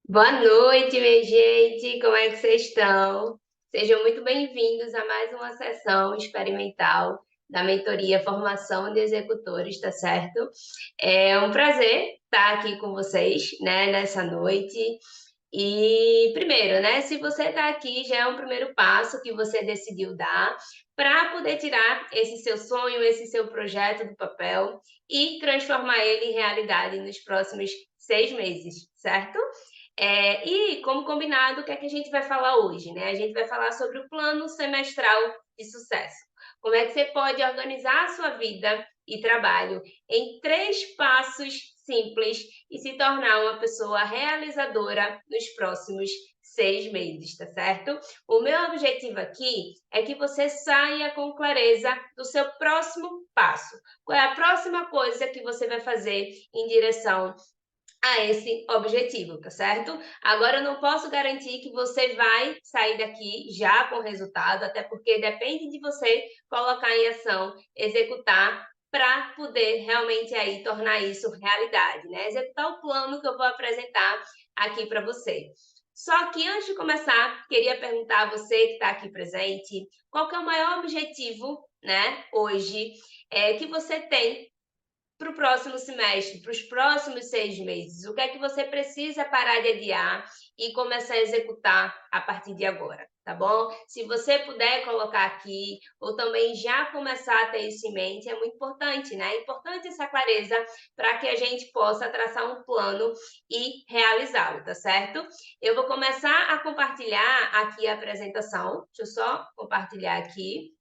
Boa noite, minha gente. Como é que vocês estão? Sejam muito bem-vindos a mais uma sessão experimental da mentoria Formação de Executores, tá certo? É um prazer estar aqui com vocês, né, nessa noite. E primeiro, né, se você está aqui, já é um primeiro passo que você decidiu dar para poder tirar esse seu sonho, esse seu projeto do papel e transformar ele em realidade nos próximos 6 meses, certo? E, como combinado, o que é que a gente vai falar hoje, né? A gente vai falar sobre o plano semestral de sucesso. Como é que você pode organizar a sua vida e trabalho em 3 passos simples e se tornar uma pessoa realizadora nos próximos 6 meses, tá certo? O meu objetivo aqui é que você saia com clareza do seu próximo passo. Qual é a próxima coisa que você vai fazer em direção a esse objetivo, tá certo? Agora eu não posso garantir que você vai sair daqui já com resultado, até porque depende de você colocar em ação, executar para poder realmente aí tornar isso realidade, né? Executar o plano que eu vou apresentar aqui para você. Só que antes de começar, queria perguntar a você que está aqui presente, qual que é o maior objetivo, né, hoje, que você tem para o próximo semestre, para os próximos 6 meses? O que é que você precisa parar de adiar e começar a executar a partir de agora, tá bom? Se você puder colocar aqui, ou também já começar a ter isso em mente, é muito importante, né? É importante essa clareza para que a gente possa traçar um plano e realizá-lo, tá certo? Eu vou começar a compartilhar aqui a apresentação. Deixa eu só compartilhar aqui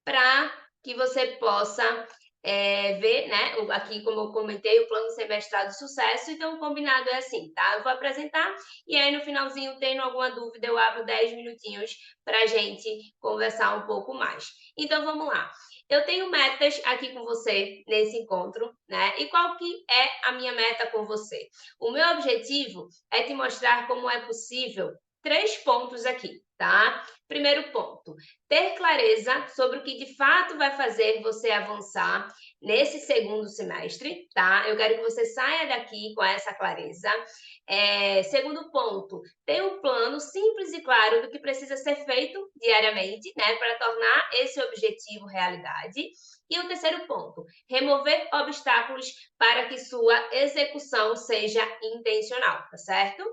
para que você possa ver, né? Aqui, como eu comentei, o plano semestral de sucesso. Então, o combinado é assim, tá? Eu vou apresentar e aí no finalzinho, tendo alguma dúvida, eu abro 10 minutinhos para a gente conversar um pouco mais. Então, vamos lá. Eu tenho metas aqui com você nesse encontro, né? E qual que é a minha meta com você? O meu objetivo é te mostrar como é possível 3 pontos aqui, tá? Primeiro ponto, ter clareza sobre o que de fato vai fazer você avançar nesse segundo semestre, tá? Eu quero que você saia daqui com essa clareza. Segundo ponto, ter um plano simples e claro do que precisa ser feito diariamente, né, para tornar esse objetivo realidade. E o terceiro ponto, remover obstáculos para que sua execução seja intencional, tá certo?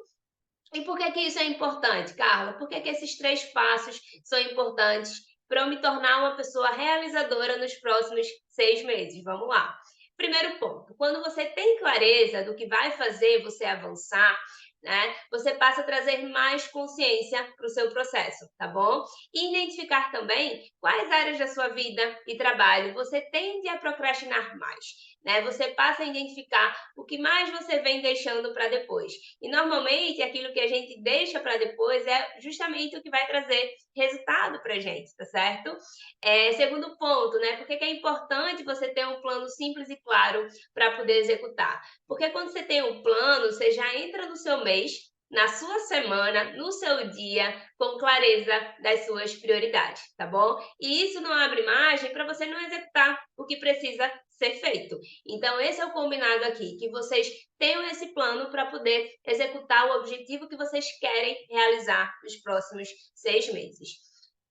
E por que que isso é importante, Carla? Por que que esses 3 passos são importantes para eu me tornar uma pessoa realizadora nos próximos 6 meses? Vamos lá. Primeiro ponto, quando você tem clareza do que vai fazer você avançar, né, você passa a trazer mais consciência para o seu processo, tá bom? E identificar também quais áreas da sua vida e trabalho você tende a procrastinar mais, né? Você passa a identificar o que mais você vem deixando para depois. E normalmente aquilo que a gente deixa para depois é justamente o que vai trazer resultado para a gente, tá certo? Segundo ponto, né? Por que que é importante você ter um plano simples e claro para poder executar? Porque quando você tem um plano, você já entra no seu mês, na sua semana, no seu dia, com clareza das suas prioridades, tá bom? E isso não abre margem para você não executar o que precisa ser feito. Então, esse é o combinado aqui, que vocês tenham esse plano para poder executar o objetivo que vocês querem realizar nos próximos 6 meses.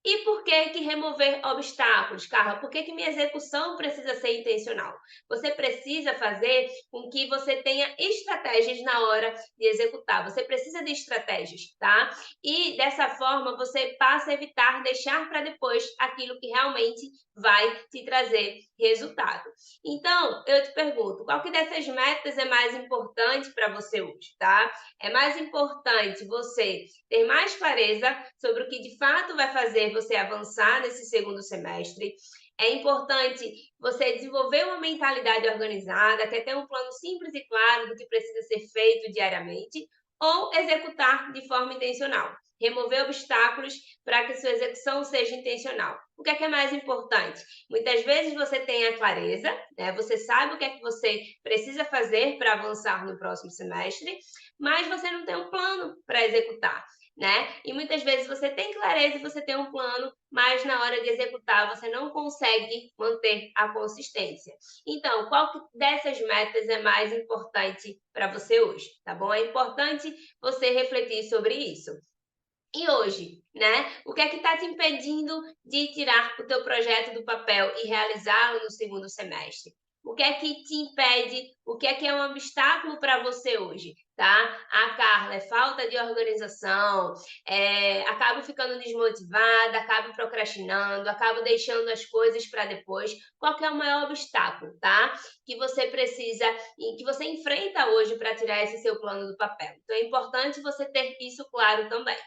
E por que que remover obstáculos, Carla? Por que que minha execução precisa ser intencional? Você precisa fazer com que você tenha estratégias na hora de executar. Você precisa de estratégias, tá? E dessa forma você passa a evitar deixar para depois aquilo que realmente vai te trazer resultado. Então, eu te pergunto, qual que dessas metas é mais importante para você hoje, tá? É mais importante você ter mais clareza sobre o que de fato vai fazer você avançar nesse segundo semestre. É importante você desenvolver uma mentalidade organizada, que é ter um plano simples e claro do que precisa ser feito diariamente, ou executar de forma intencional. Remover obstáculos para que sua execução seja intencional. O que é mais importante? Muitas vezes você tem a clareza, né? Você sabe o que é que você precisa fazer para avançar no próximo semestre, mas você não tem um plano para executar. né? E muitas vezes você tem clareza e você tem um plano, mas na hora de executar você não consegue manter a consistência. Então, dessas metas é mais importante para você hoje, tá bom? É importante você refletir sobre isso. E hoje, né? O que é que está te impedindo de tirar o teu projeto do papel e realizá-lo no segundo semestre? O que é que te impede? O que é um obstáculo para você hoje, tá? Ah, Carla, é falta de organização, acabo ficando desmotivada, acabo procrastinando, acabo deixando as coisas para depois. Qual que é o maior obstáculo, tá? Que você precisa e que você enfrenta hoje para tirar esse seu plano do papel. Então é importante você ter isso claro também.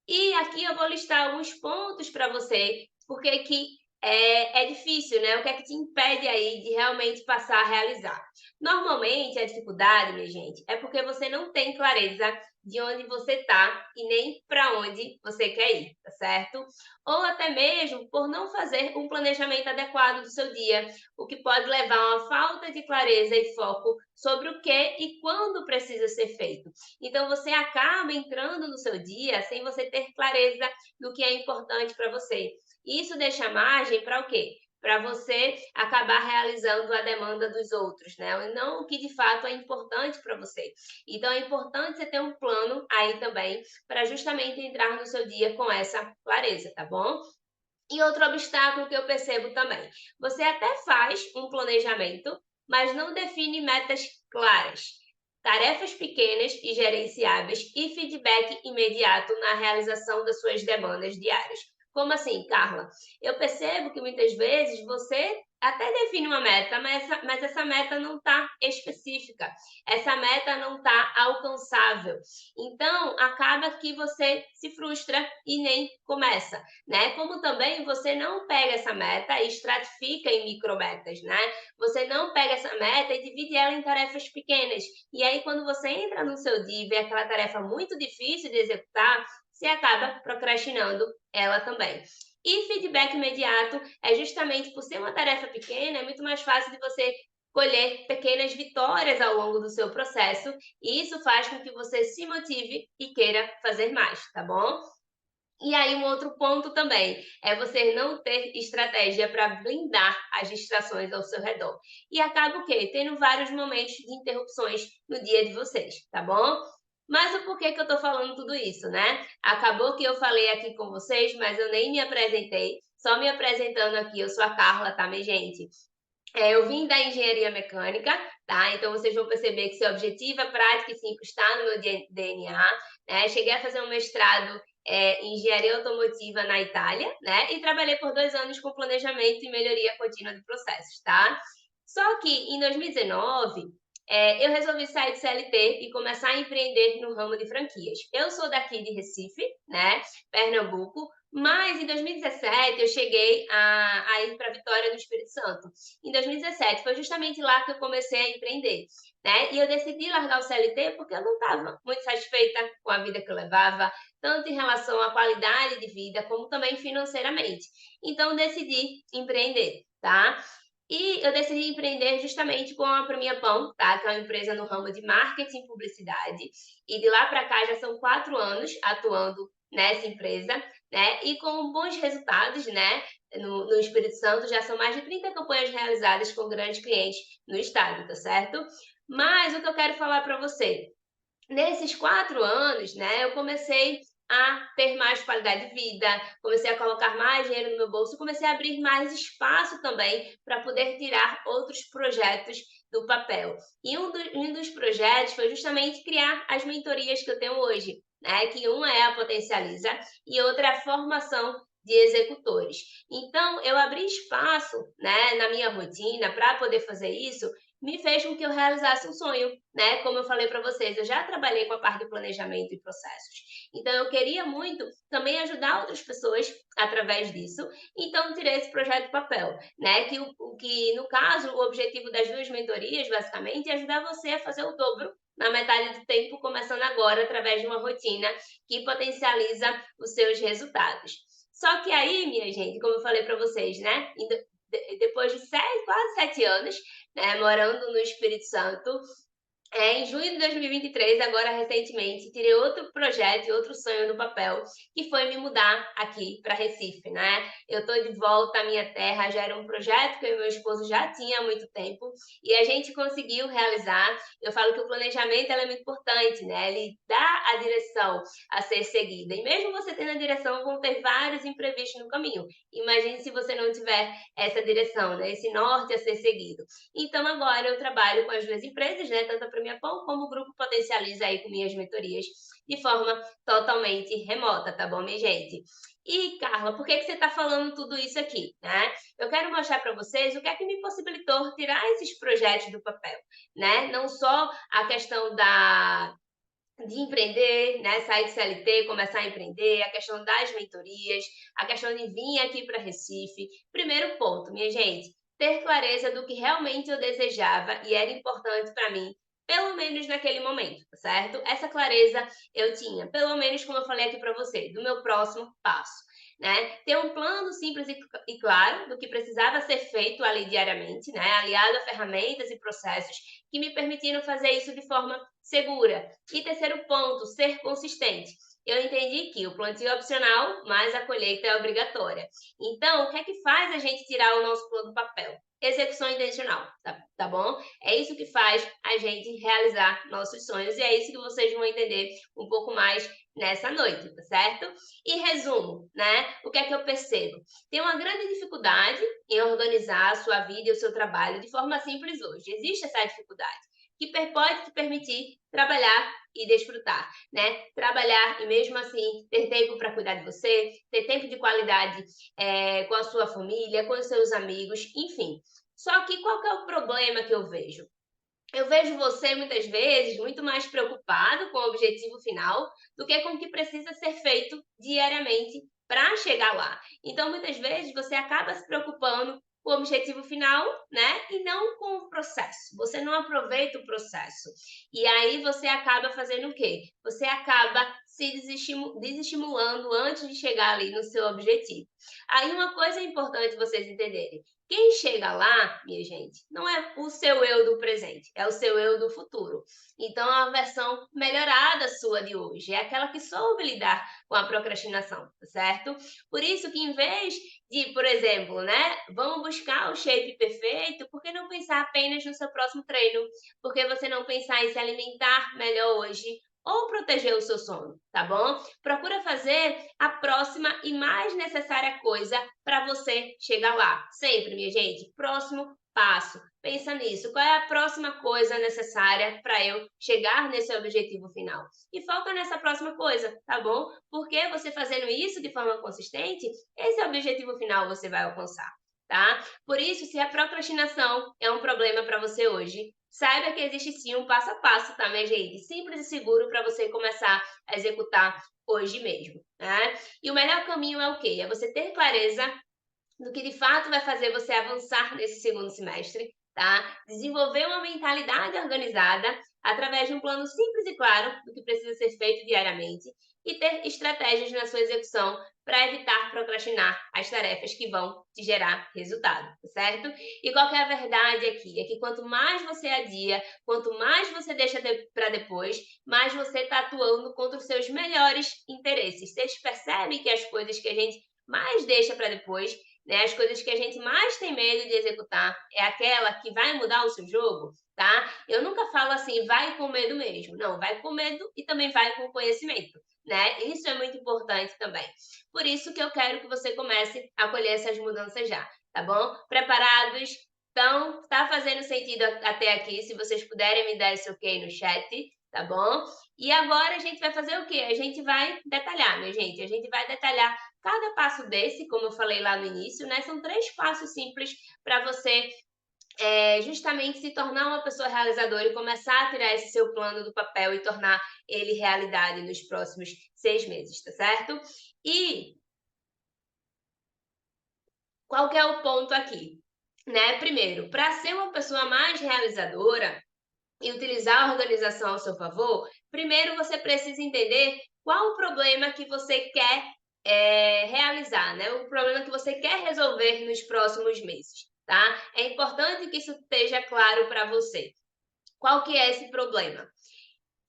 E aqui eu vou listar alguns pontos para você, porque que é difícil, né? O que é que te impede aí de realmente passar a realizar? Normalmente, a dificuldade, minha gente, é porque você não tem clareza de onde você está e nem para onde você quer ir, tá certo? Ou até mesmo por não fazer um planejamento adequado do seu dia, o que pode levar a uma falta de clareza e foco sobre o que e quando precisa ser feito. Então, você acaba entrando no seu dia sem você ter clareza do que é importante para você. Isso deixa margem para o quê? Para você acabar realizando a demanda dos outros, né? E não o que de fato é importante para você. Então, é importante você ter um plano aí também, para justamente entrar no seu dia com essa clareza, tá bom? E outro obstáculo que eu percebo também, você até faz um planejamento, mas não define metas claras, tarefas pequenas e gerenciáveis e feedback imediato na realização das suas demandas diárias. Como assim, Carla? Eu percebo que muitas vezes você até define uma meta, mas essa meta não está específica, essa meta não está alcançável. Então, acaba que você se frustra e nem começa, né? Como também você não pega essa meta e estratifica em micrometas, né? Você não pega essa meta e divide ela em tarefas pequenas. E aí, quando você entra no seu dia e vê aquela tarefa muito difícil de executar, você acaba procrastinando ela também. E feedback imediato é justamente por ser uma tarefa pequena, é muito mais fácil de você colher pequenas vitórias ao longo do seu processo, e isso faz com que você se motive e queira fazer mais, tá bom? E aí, um outro ponto também é você não ter estratégia para blindar as distrações ao seu redor. E acaba o quê? Tendo vários momentos de interrupções no dia de vocês, tá bom? Mas o porquê que eu tô falando tudo isso, né? Acabou que eu falei aqui com vocês, mas eu nem me apresentei. Só me apresentando aqui, eu sou a Carla, tá, minha gente? Eu vim da engenharia mecânica, tá? Então vocês vão perceber que seu objetivo é prática e simples está no meu DNA, né? Cheguei a fazer um mestrado em engenharia automotiva na Itália, né? E trabalhei por 2 anos com planejamento e melhoria contínua de processos, tá? Só que em 2019 eu resolvi sair do CLT e começar a empreender no ramo de franquias. Eu sou daqui de Recife, né? Pernambuco, mas em 2017 eu cheguei a ir para Vitória, no Espírito Santo. Em 2017 foi justamente lá que eu comecei a empreender, né? E eu decidi largar o CLT porque eu não estava muito satisfeita com a vida que eu levava, tanto em relação à qualidade de vida, como também financeiramente. Então, decidi empreender, tá? E eu decidi empreender justamente com a Pra Minha Pão, tá? Que é uma empresa no ramo de marketing e publicidade. E de lá para cá já são 4 anos atuando nessa empresa, né? E com bons resultados, né? No Espírito Santo já são mais de 30 campanhas realizadas com grandes clientes no estado, tá certo? Mas o que eu quero falar para você, nesses 4 anos, né, eu comecei a ter mais qualidade de vida, comecei a colocar mais dinheiro no meu bolso, comecei a abrir mais espaço também para poder tirar outros projetos do papel. E um dos projetos foi justamente criar as mentorias que eu tenho hoje, né? Que uma é a Potencializa e outra é a formação de executores. Então, eu abri espaço, né, na minha rotina para poder fazer isso, me fez com que eu realizasse um sonho, né? Como eu falei para vocês, eu já trabalhei com a parte de planejamento e processos. Então, eu queria muito também ajudar outras pessoas através disso. Então, tirei esse projeto de papel, né? Que no caso, o objetivo das 2 mentorias, basicamente, é ajudar você a fazer o dobro na metade do tempo, começando agora através de uma rotina que potencializa os seus resultados. Só que aí, minha gente, como eu falei para vocês, né? Depois de quase 7 anos, né, morando no Espírito Santo, Em junho de 2023, agora recentemente, tirei outro projeto e outro sonho do papel, que foi me mudar aqui para Recife, né? Eu estou de volta à minha terra, já era um projeto que eu e meu esposo já tinha há muito tempo e a gente conseguiu realizar. Eu falo que o planejamento é muito importante, né? Ele dá a direção a ser seguida. E mesmo você tendo a direção, vão ter vários imprevistos no caminho. Imagine se você não tiver essa direção, né? Esse norte a ser seguido. Então agora eu trabalho com as duas empresas, né, tanto a Premia Pão como o Grupo Potencializa aí com minhas mentorias de forma totalmente remota, tá bom, minha gente? E Carla, por que que você está falando tudo isso aqui, né? Eu quero mostrar para vocês o que é que me possibilitou tirar esses projetos do papel, né? Não só a questão de empreender, né? Sair de CLT, começar a empreender, a questão das mentorias, a questão de vir aqui para Recife. Primeiro ponto, minha gente, ter clareza do que realmente eu desejava e era importante para mim, pelo menos naquele momento, tá certo? Essa clareza eu tinha, pelo menos como eu falei aqui para você, do meu próximo passo. Né? Ter um plano simples e claro do que precisava ser feito ali diariamente, né? Aliado a ferramentas e processos que me permitiram fazer isso de forma segura. E terceiro ponto, ser consistente. Eu entendi que o plantio é opcional, mas a colheita é obrigatória. Então, o que é que faz a gente tirar o nosso plano do papel? Execução intencional, tá bom? É isso que faz a gente realizar nossos sonhos e é isso que vocês vão entender um pouco mais nessa noite, tá certo? E resumo, né? O que é que eu percebo? Tem uma grande dificuldade em organizar a sua vida e o seu trabalho de forma simples hoje. Existe essa dificuldade que pode te permitir trabalhar e desfrutar, né? Trabalhar e mesmo assim ter tempo para cuidar de você, ter tempo de qualidade com a sua família, com os seus amigos, enfim. Só que qual que é o problema que eu vejo? Eu vejo você muitas vezes muito mais preocupado com o objetivo final do que com o que precisa ser feito diariamente para chegar lá. Então, muitas vezes você acaba se preocupando com o objetivo final, né? E não com o processo. Você não aproveita o processo. E aí você acaba fazendo o quê? Você acaba se desestimulando antes de chegar ali no seu objetivo. Aí uma coisa importante vocês entenderem. Quem chega lá, minha gente, não é o seu eu do presente, é o seu eu do futuro. Então, é uma versão melhorada sua de hoje, é aquela que soube lidar com a procrastinação, tá certo? Por isso que em vez de, por exemplo, né, vamos buscar o shape perfeito, por que não pensar apenas no seu próximo treino? Por que você não pensar em se alimentar melhor hoje? Ou proteger o seu sono, tá bom? Procura fazer a próxima e mais necessária coisa para você chegar lá. Sempre, minha gente, próximo passo. Pensa nisso. Qual é a próxima coisa necessária para eu chegar nesse objetivo final? E foca nessa próxima coisa, tá bom? Porque você fazendo isso de forma consistente, esse objetivo final você vai alcançar, tá? Por isso, se a procrastinação é um problema para você hoje, saiba que existe sim um passo a passo, tá, minha gente? Simples e seguro para você começar a executar hoje mesmo, né? E o melhor caminho é o quê? É você ter clareza do que de fato vai fazer você avançar nesse segundo semestre, tá? Desenvolver uma mentalidade organizada através de um plano simples e claro do que precisa ser feito diariamente e ter estratégias na sua execução para evitar procrastinar as tarefas que vão te gerar resultado, tá certo? E qual que é a verdade aqui? É que quanto mais você adia, quanto mais você deixa para depois, mais você está atuando contra os seus melhores interesses. Vocês percebem que as coisas que a gente mais deixa para depois, né? As coisas que a gente mais tem medo de executar é aquela que vai mudar o seu jogo, tá? Eu nunca falo assim, vai com medo mesmo. Não, vai com medo e também vai com conhecimento, né? Isso é muito importante também. Por isso que eu quero que você comece a colher essas mudanças já, tá bom? Preparados? Então, tá fazendo sentido até aqui? Se vocês puderem me dar esse ok no chat, tá bom? E agora a gente vai fazer o quê? A gente vai detalhar, minha gente. A gente vai detalhar cada passo desse, como eu falei lá no início, né? São 3 passos simples para você justamente se tornar uma pessoa realizadora e começar a tirar esse seu plano do papel e tornar ele realidade nos próximos 6 meses, tá certo? E qual que é o ponto aqui? Né? Primeiro, para ser uma pessoa mais realizadora e utilizar a organização ao seu favor, primeiro você precisa entender qual o problema que você quer realizar, né? O problema que você quer resolver nos próximos meses, tá? É importante que isso esteja claro para você. Qual que é esse problema?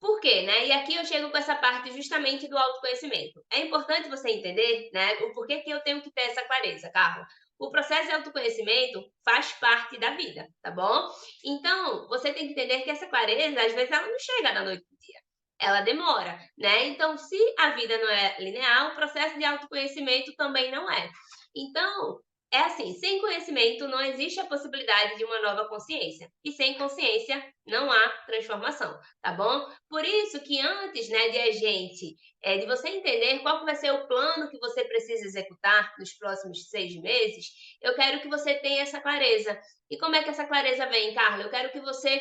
Por quê, né? E aqui eu chego com essa parte justamente do autoconhecimento. É importante você entender, né, o porquê que eu tenho que ter essa clareza, Carla. O processo de autoconhecimento faz parte da vida, tá bom? Então, você tem que entender que essa clareza, às vezes, ela não chega da noite pro dia. Ela demora, né? Então, se a vida não é linear, o processo de autoconhecimento também não é. Então, é assim, sem conhecimento não existe a possibilidade de uma nova consciência. E sem consciência não há transformação, tá bom? Por isso que antes, né, de a gente, de você entender qual que vai ser o plano que você precisa executar nos próximos 6 meses, eu quero que você tenha essa clareza. E como é que essa clareza vem, Carla? Eu quero que você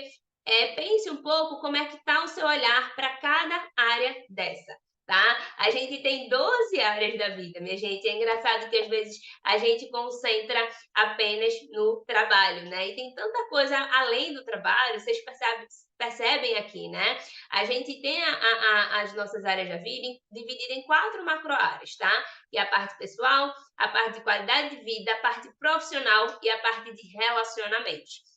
pense um pouco como é que está o seu olhar para cada área dessa. Tá? A gente tem 12 áreas da vida, minha gente. É engraçado que às vezes a gente concentra apenas no trabalho, né? E tem tanta coisa além do trabalho, vocês percebem aqui, né? A gente tem as nossas áreas da vida divididas em 4 macro-áreas, tá? Que é a parte pessoal, a parte de qualidade de vida, a parte profissional e a parte de relacionamentos.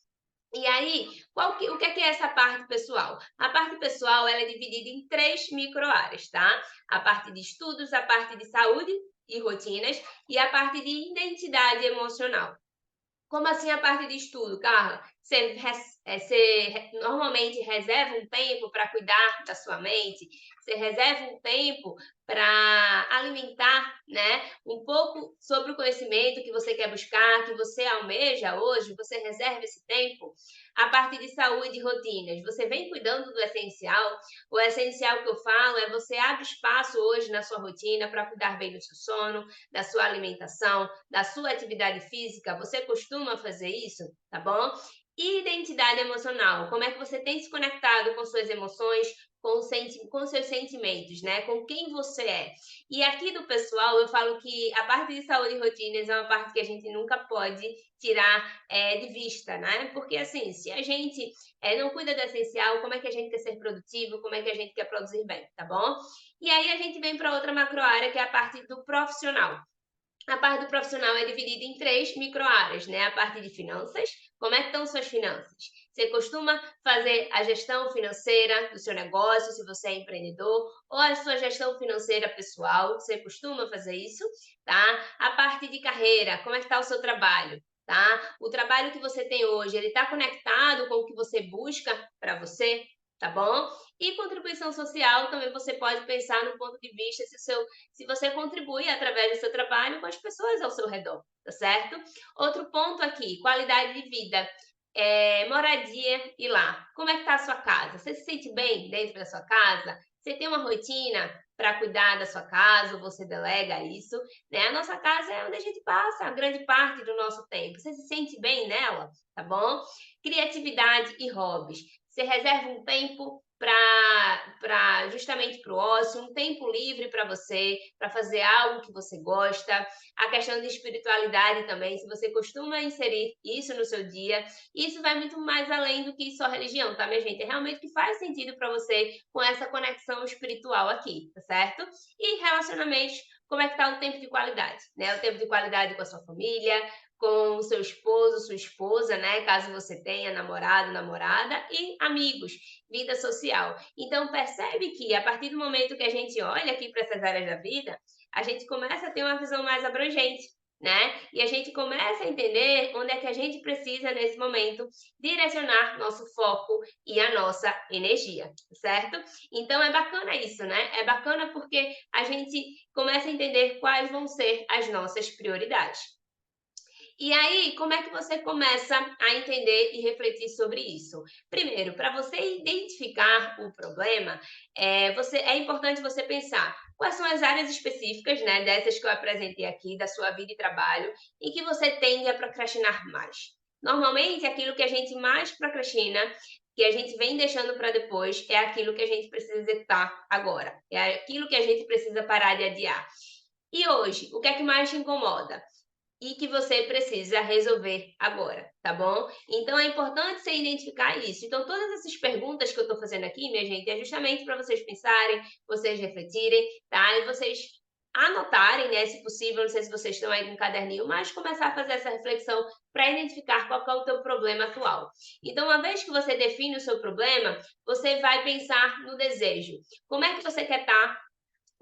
E aí, o que é essa parte pessoal? A parte pessoal ela é dividida em 3 micro-áreas, tá? A parte de estudos, a parte de saúde e rotinas e a parte de identidade emocional. Como assim a parte de estudo, Carla? Você normalmente reserva um tempo para cuidar da sua mente? Você reserva um tempo para alimentar, né, um pouco sobre o conhecimento que você quer buscar, que você almeja hoje? Você reserva esse tempo? A parte de saúde e rotinas, você vem cuidando do essencial? O essencial que eu falo é você abre espaço hoje na sua rotina para cuidar bem do seu sono, da sua alimentação, da sua atividade física. Você costuma fazer isso, tá bom? E identidade emocional, como é que você tem se conectado com suas emoções, com seus sentimentos, né? Com quem você é. E aqui do pessoal, eu falo que a parte de saúde e rotinas é uma parte que a gente nunca pode tirar de vista, né? Porque assim, se a gente não cuida do essencial, como é que a gente quer ser produtivo, como é que a gente quer produzir bem, tá bom? E aí a gente vem para outra macro área, que é a parte do profissional. A parte do profissional é dividida em 3 micro-áreas, né? A parte de finanças, como é que estão suas finanças? Você costuma fazer a gestão financeira do seu negócio, se você é empreendedor, ou a sua gestão financeira pessoal, você costuma fazer isso, tá? A parte de carreira, como é que está o seu trabalho? Tá? O trabalho que você tem hoje, ele está conectado com o que você busca para você, tá bom? E contribuição social também você pode pensar no ponto de vista se você contribui através do seu trabalho com as pessoas ao seu redor, tá certo? Outro ponto aqui, qualidade de vida. Moradia e lar. Como é que está a sua casa? Você se sente bem dentro da sua casa? Você tem uma rotina para cuidar da sua casa ou você delega isso? Né? A nossa casa é onde a gente passa a grande parte do nosso tempo. Você se sente bem nela? Tá bom? Criatividade e hobbies. Você reserva um tempo para justamente para o ócio, um tempo livre para você, para fazer algo que você gosta. A questão de espiritualidade também, se você costuma inserir isso no seu dia, isso vai muito mais além do que só religião, tá, minha gente? É realmente que faz sentido para você com essa conexão espiritual aqui, tá certo? E relacionamentos, como é que tá o tempo de qualidade, né? O tempo de qualidade com a sua família, com o seu esposo, sua esposa, né? Caso você tenha namorado, namorada e amigos, vida social. Então percebe que a partir do momento que a gente olha aqui para essas áreas da vida, a gente começa a ter uma visão mais abrangente, né? E a gente começa a entender onde é que a gente precisa nesse momento direcionar nosso foco e a nossa energia, certo? Então é bacana isso, né? É bacana porque a gente começa a entender quais vão ser as nossas prioridades. E aí, como é que você começa a entender e refletir sobre isso? Primeiro, para você identificar o problema, é importante você pensar quais são as áreas específicas, né, dessas que eu apresentei aqui, da sua vida e trabalho, em que você tende a procrastinar mais. Normalmente, aquilo que a gente mais procrastina, que a gente vem deixando para depois, é aquilo que a gente precisa executar agora, é aquilo que a gente precisa parar de adiar. E hoje, o que é que mais te incomoda? E que você precisa resolver agora, tá bom? Então é importante você identificar isso. Então, todas essas perguntas que eu estou fazendo aqui, minha gente, é justamente para vocês pensarem, vocês refletirem, tá? E vocês anotarem, né, se possível, não sei se vocês estão aí com um caderninho, mas começar a fazer essa reflexão para identificar qual que é o teu problema atual. Então, uma vez que você define o seu problema, você vai pensar no desejo. Como é que você quer estar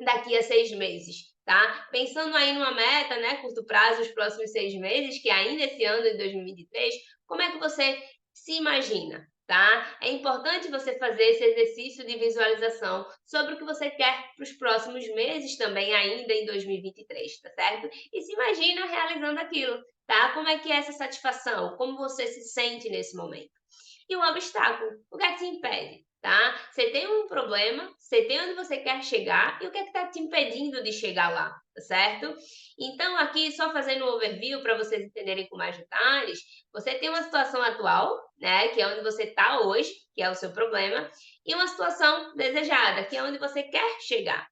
daqui a 6 meses? Tá? Pensando aí numa meta, né, curto prazo, os próximos 6 meses, que ainda esse ano de 2023, como é que você se imagina? Tá? É importante você fazer esse exercício de visualização sobre o que você quer para os próximos meses também, ainda em 2023, tá certo? E se imagina realizando aquilo, tá? Como é que é essa satisfação? Como você se sente nesse momento? E o obstáculo, o que é que te impede? Tá? Você tem um problema, você tem onde você quer chegar e o que é que está te impedindo de chegar lá, tá certo? Então, aqui, só fazendo um overview para vocês entenderem com mais detalhes, você tem uma situação atual, né, que é onde você está hoje, que é o seu problema, e uma situação desejada, que é onde você quer chegar.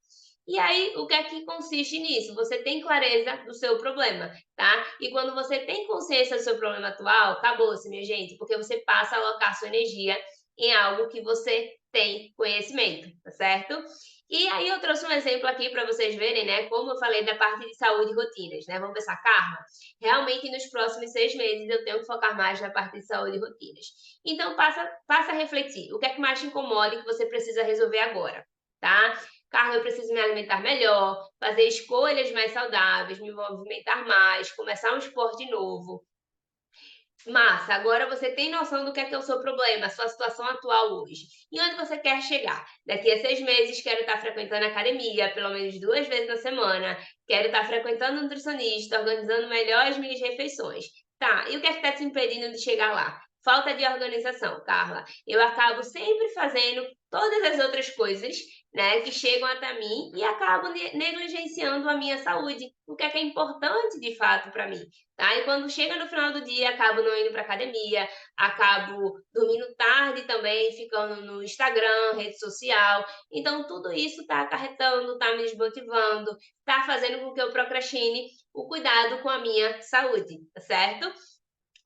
E aí, o que é que consiste nisso? Você tem clareza do seu problema, tá? E quando você tem consciência do seu problema atual, acabou-se, minha gente, porque você passa a alocar sua energia em algo que você tem conhecimento, tá certo? E aí eu trouxe um exemplo aqui para vocês verem, né, como eu falei da parte de saúde e rotinas, né? Vamos pensar, Carla, realmente nos próximos 6 meses eu tenho que focar mais na parte de saúde e rotinas. Então passa a refletir, o que é que mais te incomoda e que você precisa resolver agora, tá? Carla, eu preciso me alimentar melhor, fazer escolhas mais saudáveis, me movimentar mais, começar um esporte novo. Massa, agora você tem noção do que é o seu problema, a sua situação atual hoje. E onde você quer chegar? Daqui a 6 meses, quero estar frequentando a academia, pelo menos 2 vezes na semana. Quero estar frequentando um nutricionista, organizando melhor as minhas refeições. Tá, e o que é que está te impedindo de chegar lá? Falta de organização, Carla. Eu acabo sempre fazendo todas as outras coisas, né, que chegam até mim e acabo negligenciando a minha saúde, o que é importante de fato para mim. Tá? E quando chega no final do dia, acabo não indo para academia, acabo dormindo tarde também, ficando no Instagram, rede social. Então, tudo isso está acarretando, está me desmotivando, está fazendo com que eu procrastine o cuidado com a minha saúde, tá certo?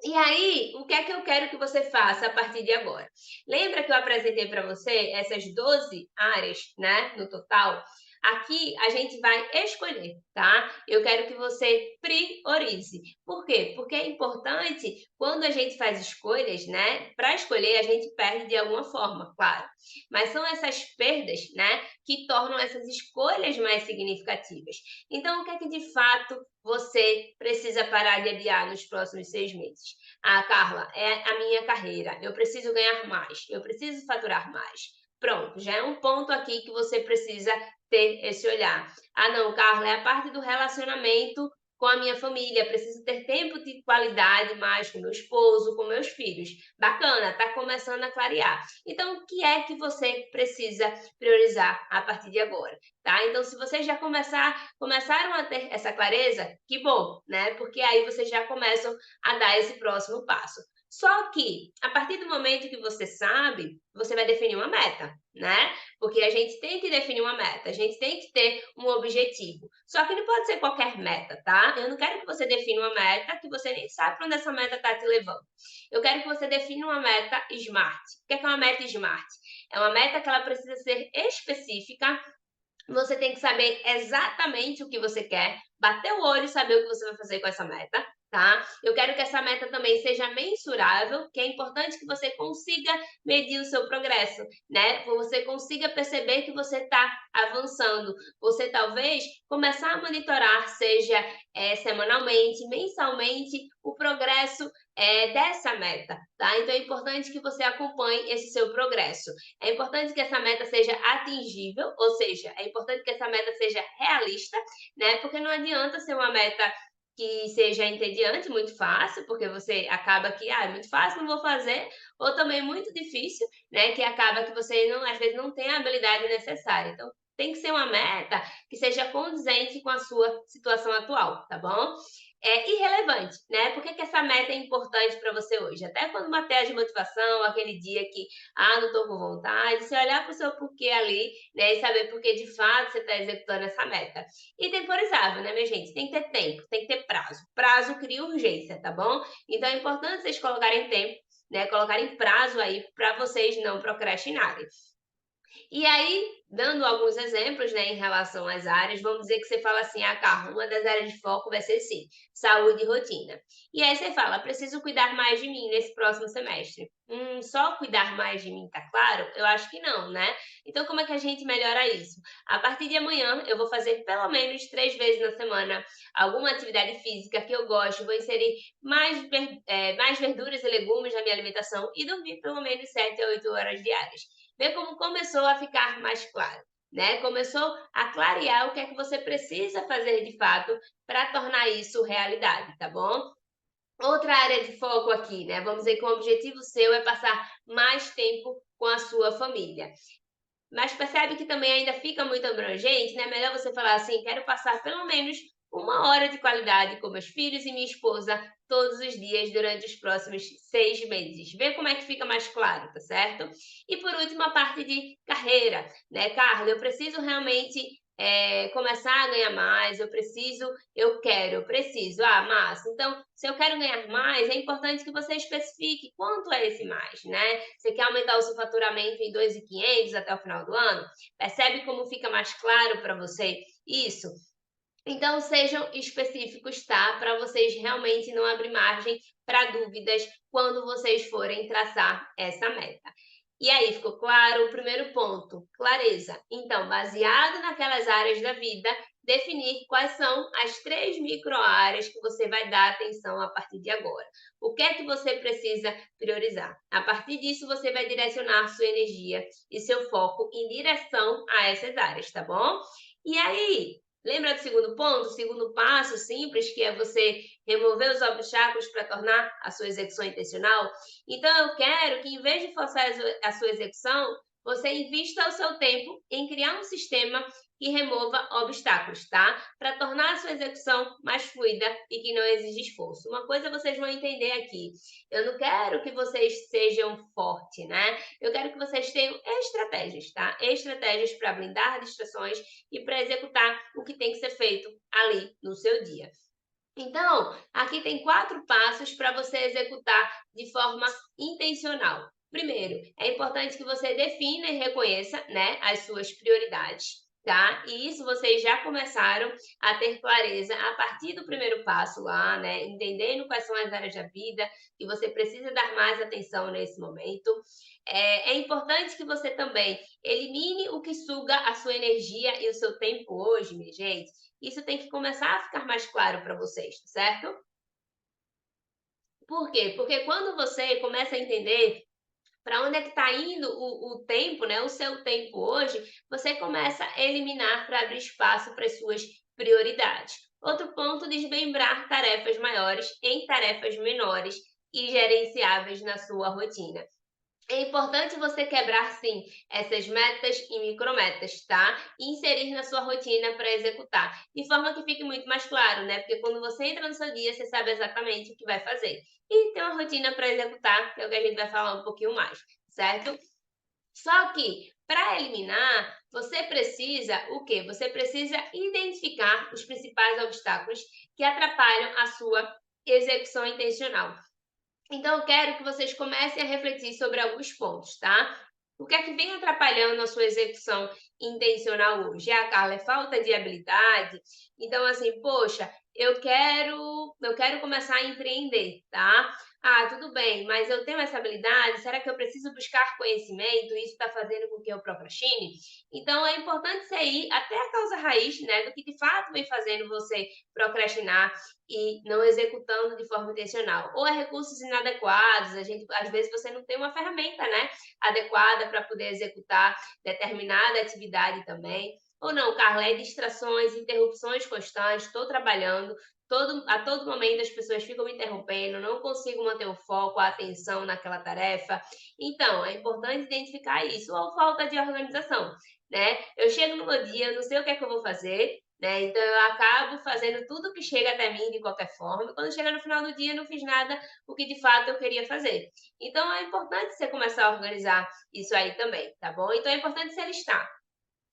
E aí, o que é que eu quero que você faça a partir de agora? Lembra que eu apresentei para você essas 12 áreas, né, no total? Aqui a gente vai escolher, tá? Eu quero que você priorize. Por quê? Porque é importante quando a gente faz escolhas, né? Para escolher, a gente perde de alguma forma, claro. Mas são essas perdas, né, que tornam essas escolhas mais significativas. Então, o que é que de fato você precisa parar de adiar nos próximos 6 meses? Ah, Carla, é a minha carreira. Eu preciso ganhar mais. Eu preciso faturar mais. Pronto, já é um ponto aqui que você precisa ter esse olhar. Ah, não, Carla, é a parte do relacionamento com a minha família. Preciso ter tempo de qualidade mais com meu esposo, com meus filhos. Bacana, tá começando a clarear. Então, o que é que você precisa priorizar a partir de agora? Tá? Então, se vocês já começaram a ter essa clareza, que bom, né? Porque aí vocês já começam a dar esse próximo passo. Só que, a partir do momento que você sabe, você vai definir uma meta, né? Porque a gente tem que definir uma meta, a gente tem que ter um objetivo. Só que não pode ser qualquer meta, tá? Eu não quero que você defina uma meta que você nem sabe para onde essa meta está te levando. Eu quero que você defina uma meta SMART. O que é uma meta SMART? É uma meta que ela precisa ser específica. Você tem que saber exatamente o que você quer, bater o olho e saber o que você vai fazer com essa meta, tá? Eu quero que essa meta também seja mensurável, que é importante que você consiga medir o seu progresso, né? Você consiga perceber que você está avançando. Você talvez começar a monitorar, seja semanalmente, mensalmente, o progresso dessa meta, tá? Então é importante que você acompanhe esse seu progresso. É importante que essa meta seja atingível, ou seja, é importante que essa meta seja realista, né? Porque não adianta ser uma meta que seja entediante, muito fácil, porque você acaba que, é muito fácil, não vou fazer, ou também muito difícil, né? Que acaba que você não, às vezes não tem a habilidade necessária. Então, tem que ser uma meta que seja condizente com a sua situação atual, tá bom? É irrelevante, né? Por que essa meta é importante para você hoje? Até quando bater a desmotivação, aquele dia que não estou com vontade, você olhar para o seu porquê ali, né, e saber por que de fato você está executando essa meta. E temporizável, né, minha gente? Tem que ter tempo, tem que ter prazo. Prazo cria urgência, tá bom? Então é importante vocês colocarem tempo, né, colocarem prazo aí para vocês não procrastinarem. E aí, dando alguns exemplos, né, em relação às áreas, vamos dizer que você fala assim: "Ah, Carla, uma das áreas de foco vai ser sim, saúde e rotina". E aí você fala: "Preciso cuidar mais de mim nesse próximo semestre". Só cuidar mais de mim tá claro? Eu acho que não, né. Então como é que a gente melhora isso? A partir de amanhã eu vou fazer pelo menos 3 vezes na semana alguma atividade física que eu gosto, vou inserir mais verduras e legumes na minha alimentação e dormir pelo menos 7 a 8 horas diárias. Vê como começou a ficar mais claro, né? Começou a clarear o que é que você precisa fazer de fato para tornar isso realidade, tá bom? Outra área de foco aqui, né? Vamos dizer que o objetivo seu é passar mais tempo com a sua família. Mas percebe que também ainda fica muito abrangente, né? Melhor você falar assim: quero passar pelo menos 1 hora de qualidade com meus filhos e minha esposa todos os dias durante os próximos 6 meses. Vê como é que fica mais claro, tá certo? E por último, a parte de carreira, né, Carla? Eu preciso realmente começar a ganhar mais, eu preciso. Ah, massa. Então, se eu quero ganhar mais, é importante que você especifique quanto é esse mais, né? Você quer aumentar o seu faturamento em 2.500 até o final do ano? Percebe como fica mais claro para você isso? Então, sejam específicos, tá? Para vocês realmente não abrir margem para dúvidas quando vocês forem traçar essa meta. E aí, ficou claro? O primeiro ponto, clareza. Então, baseado naquelas áreas da vida, definir quais são as 3 micro-áreas que você vai dar atenção a partir de agora. O que é que você precisa priorizar? A partir disso, você vai direcionar sua energia e seu foco em direção a essas áreas, tá bom? E aí, lembra do segundo ponto? O segundo passo simples, que é você remover os obstáculos para tornar a sua execução intencional? Então, eu quero que, em vez de forçar a sua execução, você invista o seu tempo em criar um sistema que remova obstáculos, tá? Para tornar a sua execução mais fluida e que não exige esforço. Uma coisa vocês vão entender aqui: eu não quero que vocês sejam fortes, né? Eu quero que vocês tenham estratégias, tá? Estratégias para blindar distrações e para executar o que tem que ser feito ali no seu dia. Então, aqui tem 4 passos para você executar de forma intencional. Primeiro, é importante que você defina e reconheça, né, as suas prioridades, tá? E isso vocês já começaram a ter clareza a partir do primeiro passo lá, né? Entendendo quais são as áreas da vida que você precisa dar mais atenção nesse momento. É importante que você também elimine o que suga a sua energia e o seu tempo hoje, minha gente. Isso tem que começar a ficar mais claro para vocês, tá certo? Por quê? Porque quando você começa a entender para onde é que está indo o tempo, né, o seu tempo hoje, você começa a eliminar para abrir espaço para as suas prioridades. Outro ponto, desmembrar tarefas maiores em tarefas menores e gerenciáveis na sua rotina. É importante você quebrar, sim, essas metas em micrometas, tá? E inserir na sua rotina para executar, de forma que fique muito mais claro, né? Porque quando você entra no seu dia, você sabe exatamente o que vai fazer. E tem uma rotina para executar, que é o que a gente vai falar um pouquinho mais, certo? Só que, para eliminar, você precisa o quê? Você precisa identificar os principais obstáculos que atrapalham a sua execução intencional. Então, eu quero que vocês comecem a refletir sobre alguns pontos, tá? O que é que vem atrapalhando a sua execução intencional hoje? Ah, Carla, é falta de habilidade? Então, assim, poxa, eu quero começar a empreender, tá? Ah, tudo bem, mas eu tenho essa habilidade, será que eu preciso buscar conhecimento e isso está fazendo com que eu procrastine? Então, é importante você ir até a causa raiz, né, do que de fato vem fazendo você procrastinar e não executando de forma intencional. Ou é recursos inadequados, às vezes você não tem uma ferramenta, né, adequada para poder executar determinada atividade também. Ou não, Carla, é distrações, interrupções constantes, estou trabalhando, a todo momento as pessoas ficam me interrompendo, não consigo manter o foco, a atenção naquela tarefa. Então, é importante identificar isso, ou falta de organização, né? Eu chego no meu dia, eu não sei o que é que eu vou fazer, né? Então eu acabo fazendo tudo que chega até mim de qualquer forma, e quando chega no final do dia eu não fiz nada o que de fato eu queria fazer. Então é importante você começar a organizar isso aí também, tá bom? Então é importante você listar.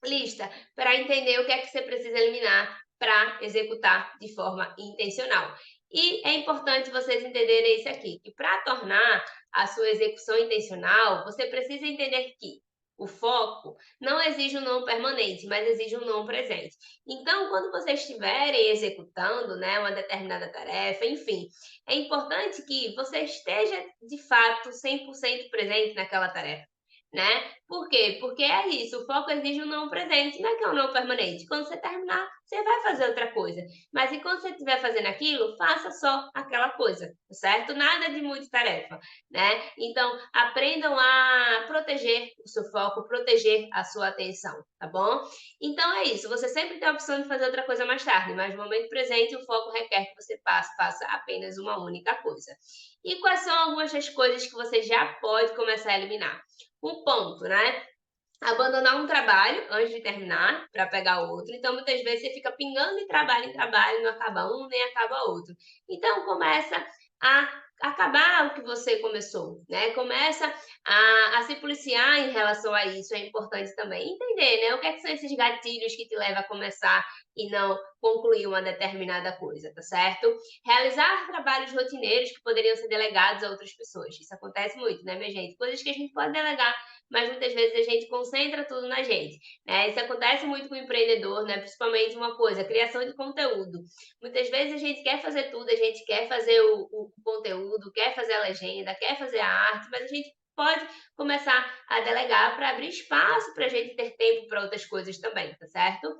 Lista para entender o que é que você precisa eliminar para executar de forma intencional. E é importante vocês entenderem isso aqui, que para tornar a sua execução intencional, você precisa entender que O foco não exige um não permanente, mas exige um não presente. Então, quando vocês estiverem executando, né, uma determinada tarefa, enfim, é importante que você esteja de fato 100% presente naquela tarefa, né? Por quê? Porque é isso, o foco exige um não presente, não é que é um não permanente. Quando você terminar, você vai fazer outra coisa. Mas enquanto você estiver fazendo aquilo, faça só aquela coisa, tá certo? Nada de multitarefa, né? Então, aprendam a proteger o seu foco, proteger a sua atenção, tá bom? Então é isso, você sempre tem a opção de fazer outra coisa mais tarde, mas no momento presente o foco requer que você faça apenas uma única coisa. E quais são algumas das coisas que você já pode começar a eliminar? Um ponto, né? Abandonar um trabalho antes de terminar para pegar outro. Então, muitas vezes você fica pingando de trabalho em trabalho, não acaba um nem acaba outro. Então, começa a acabar o que você começou, né? Começa a se policiar em relação a isso. É importante também entender, né? O que, é que são esses gatilhos que te levam a começar e não concluir uma determinada coisa, tá certo? Realizar trabalhos rotineiros que poderiam ser delegados a outras pessoas. Isso acontece muito, né, minha gente? Coisas que a gente pode delegar, mas muitas vezes a gente concentra tudo na gente, né? Isso acontece muito com o empreendedor, né? Principalmente uma coisa, criação de conteúdo. Muitas vezes a gente quer fazer tudo, a gente quer fazer o conteúdo, quer fazer a legenda, quer fazer a arte, mas a gente pode começar a delegar para abrir espaço para a gente ter tempo para outras coisas também, tá certo?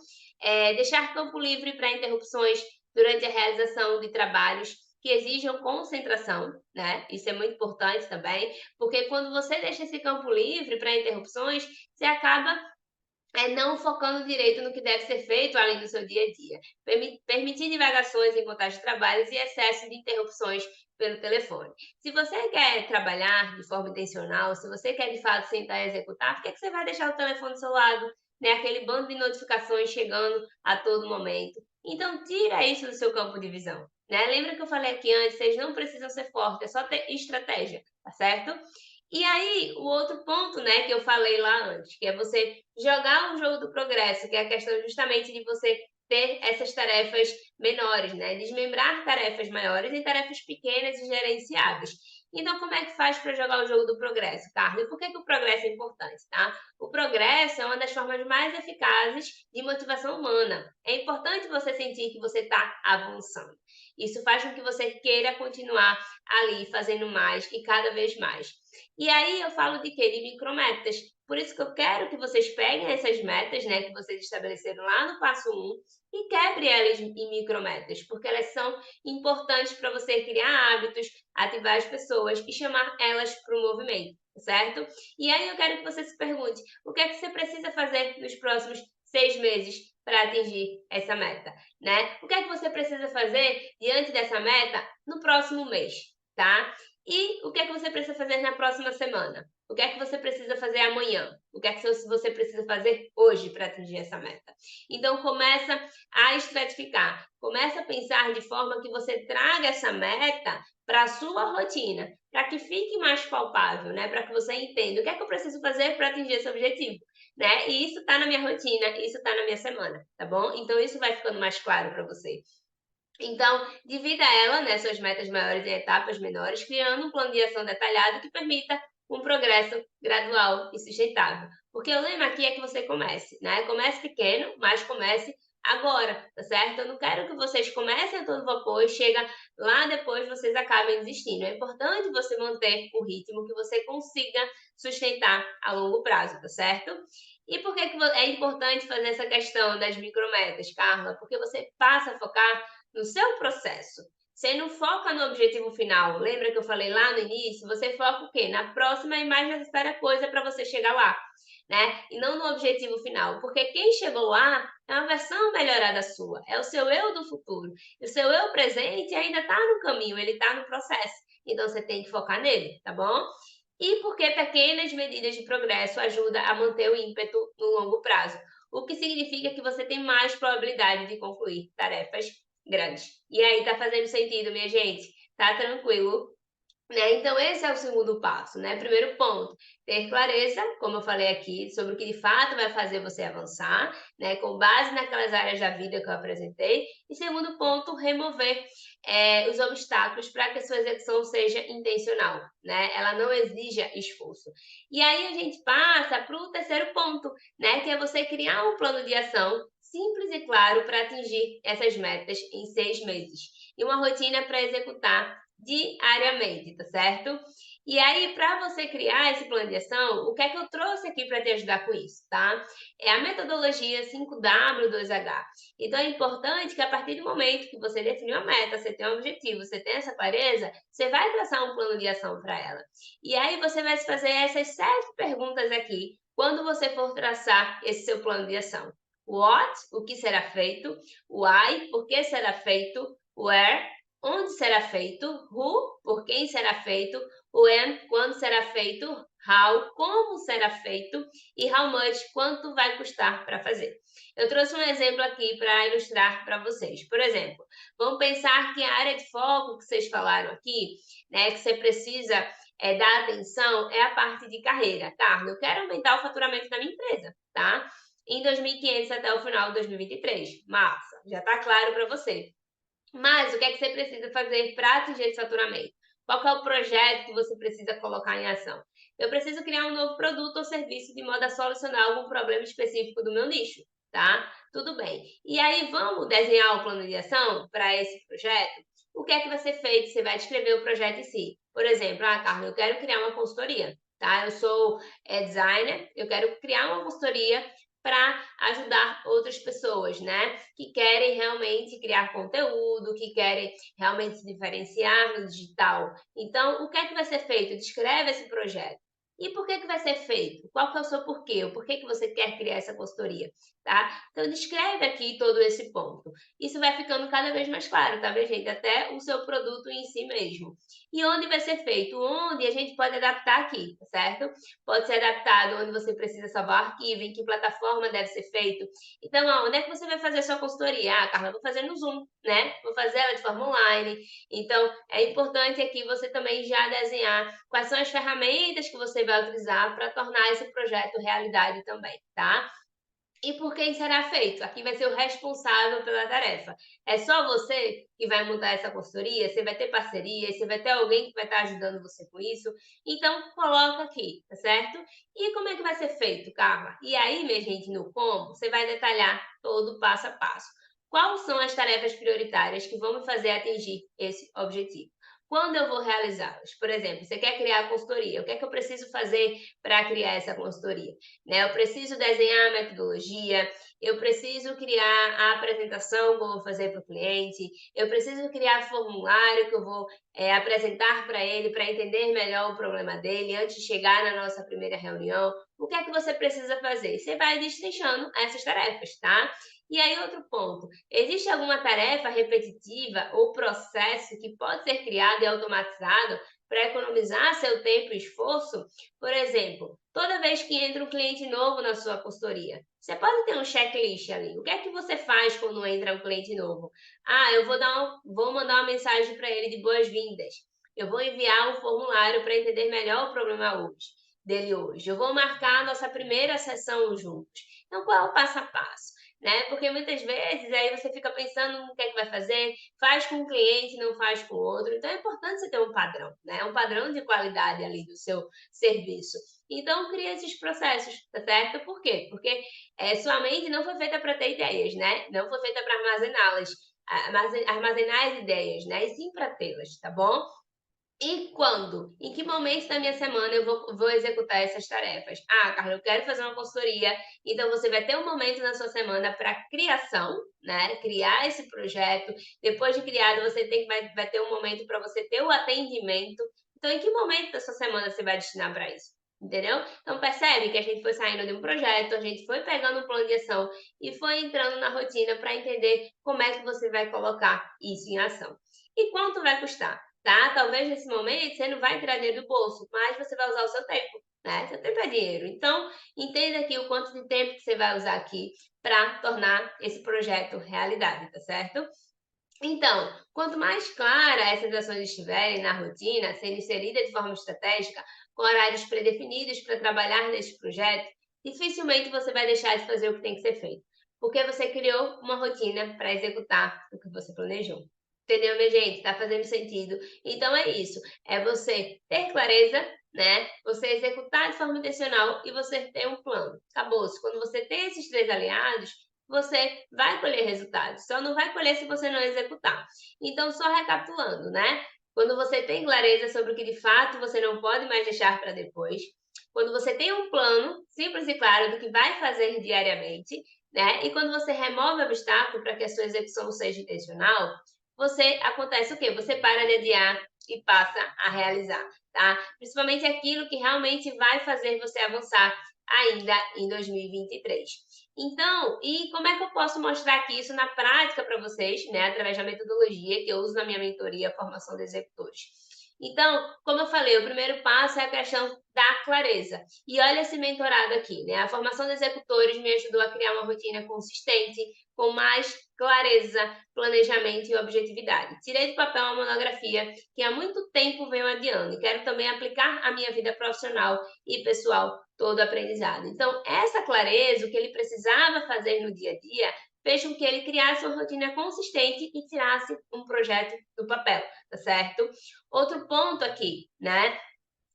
Deixar campo livre para interrupções durante a realização de trabalhos que exijam concentração, né? Isso é muito importante também, porque quando você deixa esse campo livre para interrupções, você acaba não focando direito no que deve ser feito além do seu dia a dia. Permitir divagações em contatos de trabalhos e excesso de interrupções pelo telefone. Se você quer trabalhar de forma intencional, se você quer de fato sentar e executar, por que você vai deixar o telefone do seu lado? Né? Aquele bando de notificações chegando a todo momento. Então, tira isso do seu campo de visão. Né? Lembra que eu falei aqui antes, vocês não precisam ser fortes, é só ter estratégia, tá certo? E aí, o outro ponto, né, que eu falei lá antes, que é você jogar o jogo do progresso, que é a questão justamente de você ter essas tarefas menores, né? Desmembrar tarefas maiores em tarefas pequenas e gerenciáveis. Então, como é que faz para jogar o jogo do progresso, Carlos? E por que o progresso é importante, tá? O progresso é uma das formas mais eficazes de motivação humana. É importante você sentir que você está avançando. Isso faz com que você queira continuar ali fazendo mais e cada vez mais. E aí eu falo de quê? De micrometas. Por isso que eu quero que vocês peguem essas metas, né, que vocês estabeleceram lá no passo 1 e quebrem elas em micrometas, porque elas são importantes para você criar hábitos, ativar as pessoas e chamar elas para o movimento, certo? E aí eu quero que você se pergunte, o que é que você precisa fazer nos próximos 6 meses para atingir essa meta, né? O que é que você precisa fazer diante dessa meta no próximo mês, tá? E o que é que você precisa fazer na próxima semana? O que é que você precisa fazer amanhã? O que é que você precisa fazer hoje para atingir essa meta? Então começa a estratificar, começa a pensar de forma que você traga essa meta para a sua rotina, para que fique mais palpável, né? Para que você entenda o que é que eu preciso fazer para atingir esse objetivo, né? E isso está na minha rotina, isso está na minha semana, tá bom? Então isso vai ficando mais claro para você. Então, divida ela, né, suas metas maiores em etapas menores, criando um plano de ação detalhado que permita um progresso gradual e sustentável. Porque o lema aqui é que você comece, né? Comece pequeno, mas comece agora, tá certo? Eu não quero que vocês comecem a todo vapor e chega lá depois vocês acabem desistindo. É importante você manter o ritmo que você consiga sustentar a longo prazo, tá certo? E por que é importante fazer essa questão das micrometas, Carla? Porque você passa a focar no seu processo. Você não foca no objetivo final. Lembra que eu falei lá no início? Você foca o quê? Na próxima e mais necessária coisa para você chegar lá, né? E não no objetivo final. Porque quem chegou lá é uma versão melhorada sua. É o seu eu do futuro. E o seu eu presente ainda está no caminho, ele está no processo. Então você tem que focar nele, tá bom? E porque pequenas medidas de progresso ajudam a manter o ímpeto no longo prazo. O que significa que você tem mais probabilidade de concluir tarefas grandes. E aí, tá fazendo sentido, minha gente? Tá tranquilo? Né? Então, esse é o segundo passo, né? Primeiro ponto, ter clareza, como eu falei aqui, sobre o que de fato vai fazer você avançar, né? Com base naquelas áreas da vida que eu apresentei. E segundo ponto, remover os obstáculos para que a sua execução seja intencional, né? Ela não exija esforço. E aí a gente passa para o terceiro ponto, né? Que é você criar um plano de ação simples e claro para atingir essas metas em 6 meses. E uma rotina para executar diariamente, tá certo? E aí, para você criar esse plano de ação, o que é que eu trouxe aqui para te ajudar com isso, tá? É a metodologia 5W2H. Então, é importante que a partir do momento que você definiu a meta, você tem um objetivo, você tem essa clareza, você vai traçar um plano de ação para ela. E aí, você vai se fazer essas 7 perguntas aqui, quando você for traçar esse seu plano de ação. What, o que será feito? Why, por que será feito? Where, onde será feito, who, por quem será feito, when, quando será feito, how, como será feito e how much, quanto vai custar para fazer. Eu trouxe um exemplo aqui para ilustrar para vocês. Por exemplo, vamos pensar que a área de foco que vocês falaram aqui, né, que você precisa dar atenção é a parte de carreira. Carlos, eu quero aumentar o faturamento da minha empresa, tá? Em 2.500 até o final de 2023. Massa, já está claro para você. Mas o que é que você precisa fazer para atingir esse faturamento? Qual é o projeto que você precisa colocar em ação? Eu preciso criar um novo produto ou serviço de modo a solucionar algum problema específico do meu nicho, tá? Tudo bem. E aí vamos desenhar o plano de ação para esse projeto? O que é que vai ser feito? Você vai descrever o projeto em si. Por exemplo, Carla, eu quero criar uma consultoria, tá? Eu sou designer, eu quero criar uma consultoria para ajudar outras pessoas, né? Que querem realmente criar conteúdo, que querem realmente se diferenciar no digital. Então, o que é que vai ser feito? Descreve esse projeto. E por que vai ser feito? Qual que é o seu porquê? O porquê que você quer criar essa consultoria, tá? Então, descreve aqui todo esse ponto. Isso vai ficando cada vez mais claro, tá, minha gente? Até o seu produto em si mesmo. E onde vai ser feito? Onde a gente pode adaptar aqui, tá certo? Pode ser adaptado onde você precisa salvar arquivo, em que plataforma deve ser feito. Então, onde é que você vai fazer a sua consultoria? Carla, vou fazer no Zoom, né? Vou fazer ela de forma online. Então, é importante aqui você também já desenhar quais são as ferramentas que você vai utilizar para tornar esse projeto realidade também, tá? E por quem será feito? Aqui vai ser o responsável pela tarefa. É só você que vai montar essa consultoria? Você vai ter parceria? Você vai ter alguém que vai estar ajudando você com isso? Então, coloca aqui, tá certo? E como é que vai ser feito, Carla? E aí, minha gente, no como, você vai detalhar todo o passo a passo. Quais são as tarefas prioritárias que vão me fazer atingir esse objetivo? Quando eu vou realizá-las? Por exemplo, você quer criar a consultoria, o que é que eu preciso fazer para criar essa consultoria? Né? Eu preciso desenhar a metodologia, eu preciso criar a apresentação que eu vou fazer para o cliente, eu preciso criar formulário que eu vou apresentar para ele para entender melhor o problema dele antes de chegar na nossa primeira reunião. O que é que você precisa fazer? Você vai destrinchando essas tarefas, tá? E aí, outro ponto: existe alguma tarefa repetitiva ou processo que pode ser criado e automatizado para economizar seu tempo e esforço? Por exemplo, toda vez que entra um cliente novo na sua consultoria, você pode ter um checklist ali. O que é que você faz quando entra um cliente novo? Eu vou mandar uma mensagem para ele de boas-vindas. Eu vou enviar um formulário para entender melhor o problema dele hoje. Eu vou marcar a nossa primeira sessão juntos. Então, qual é o passo a passo? Né? Porque muitas vezes aí você fica pensando no que é que vai fazer, faz com um cliente, não faz com o outro. Então é importante você ter um padrão, né? Um padrão de qualidade ali do seu serviço. Então, cria esses processos, tá certo? Por quê? Porque sua mente não foi feita para ter ideias, né? Não foi feita para armazená-las, armazenar as ideias, né? E sim para tê-las, tá bom? E quando? Em que momento da minha semana eu vou executar essas tarefas? Carla, eu quero fazer uma consultoria, então você vai ter um momento na sua semana para criação, né? Criar esse projeto. Depois de criado, você vai ter um momento para você ter o atendimento. Então, em que momento da sua semana você vai destinar para isso? Entendeu? Então, percebe que a gente foi saindo de um projeto, a gente foi pegando um plano de ação e foi entrando na rotina para entender como é que você vai colocar isso em ação. E quanto vai custar? Tá? Talvez nesse momento você não vai tirar dinheiro do bolso, mas você vai usar o seu tempo, né? Seu tempo é dinheiro. Então, entenda aqui o quanto de tempo que você vai usar aqui para tornar esse projeto realidade, tá certo? Então, quanto mais clara essas ações estiverem na rotina, sendo inserida de forma estratégica, com horários predefinidos para trabalhar nesse projeto, dificilmente você vai deixar de fazer o que tem que ser feito, porque você criou uma rotina para executar o que você planejou. Entendeu, minha gente? Tá fazendo sentido? Então é isso, é você ter clareza, né? Você executar de forma intencional e você ter um plano. Acabou-se. Quando você tem esses três aliados, você vai colher resultados, só não vai colher se você não executar. Então, só recapitulando, né? Quando você tem clareza sobre o que de fato você não pode mais deixar para depois, quando você tem um plano simples e claro do que vai fazer diariamente, né? E quando você remove o obstáculo para que a sua execução seja intencional, você acontece o quê? Você para de adiar e passa a realizar, tá? Principalmente aquilo que realmente vai fazer você avançar ainda em 2023. Então, e como é que eu posso mostrar aqui isso na prática para vocês, né, através da metodologia que eu uso na minha mentoria Formação de Executores? Então, como eu falei, o primeiro passo é a questão da clareza. E olha esse mentorado aqui, né? A formação de executores me ajudou a criar uma rotina consistente, com mais clareza, planejamento e objetividade. Tirei do papel uma monografia que há muito tempo venho adiando e quero também aplicar à minha vida profissional e pessoal todo o aprendizado. Então, essa clareza, o que ele precisava fazer no dia a dia, fez com que ele criasse uma rotina consistente e tirasse um projeto do papel, tá certo? Outro ponto aqui, né?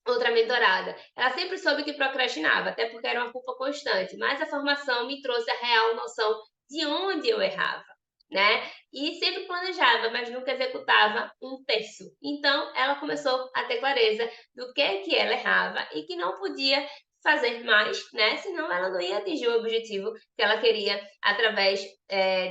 Outra mentorada, ela sempre soube que procrastinava, até porque era uma culpa constante, mas a formação me trouxe a real noção de onde eu errava, né? E sempre planejava, mas nunca executava um terço. Então, ela começou a ter clareza do que ela errava e que não podia fazer mais, né? Senão ela não ia atingir o objetivo que ela queria através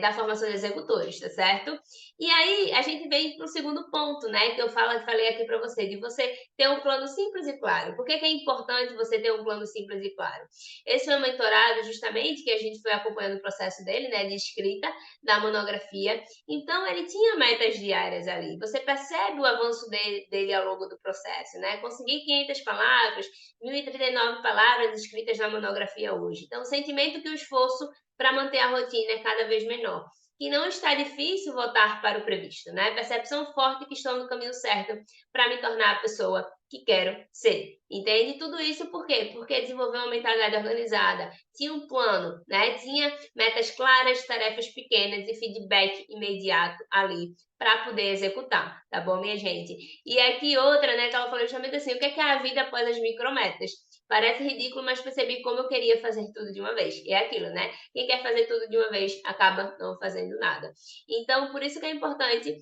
da formação de executores, tá certo? E aí a gente vem para o segundo ponto, né? Que eu falei aqui para você, de você ter um plano simples e claro. Por que é importante você ter um plano simples e claro? Esse foi um mentorado justamente que a gente foi acompanhando o processo dele, né, de escrita da monografia. Então ele tinha metas diárias ali. Você percebe o avanço dele ao longo do processo, né? Consegui 500 palavras, 1039 palavras escritas na monografia hoje. Então o sentimento que o esforço para manter a rotina é cada vez menor. E não está difícil voltar para o previsto, né? Percepção forte que estou no caminho certo para me tornar a pessoa que quero ser. Entende? Tudo isso por quê? Porque desenvolveu uma mentalidade organizada, tinha um plano, né? Tinha metas claras, tarefas pequenas e feedback imediato ali para poder executar, tá bom, minha gente? E aqui outra, né, que ela falou justamente assim, o que é a vida após as micrometas? Parece ridículo, mas percebi como eu queria fazer tudo de uma vez. E é aquilo, né? Quem quer fazer tudo de uma vez acaba não fazendo nada. Então, por isso que é importante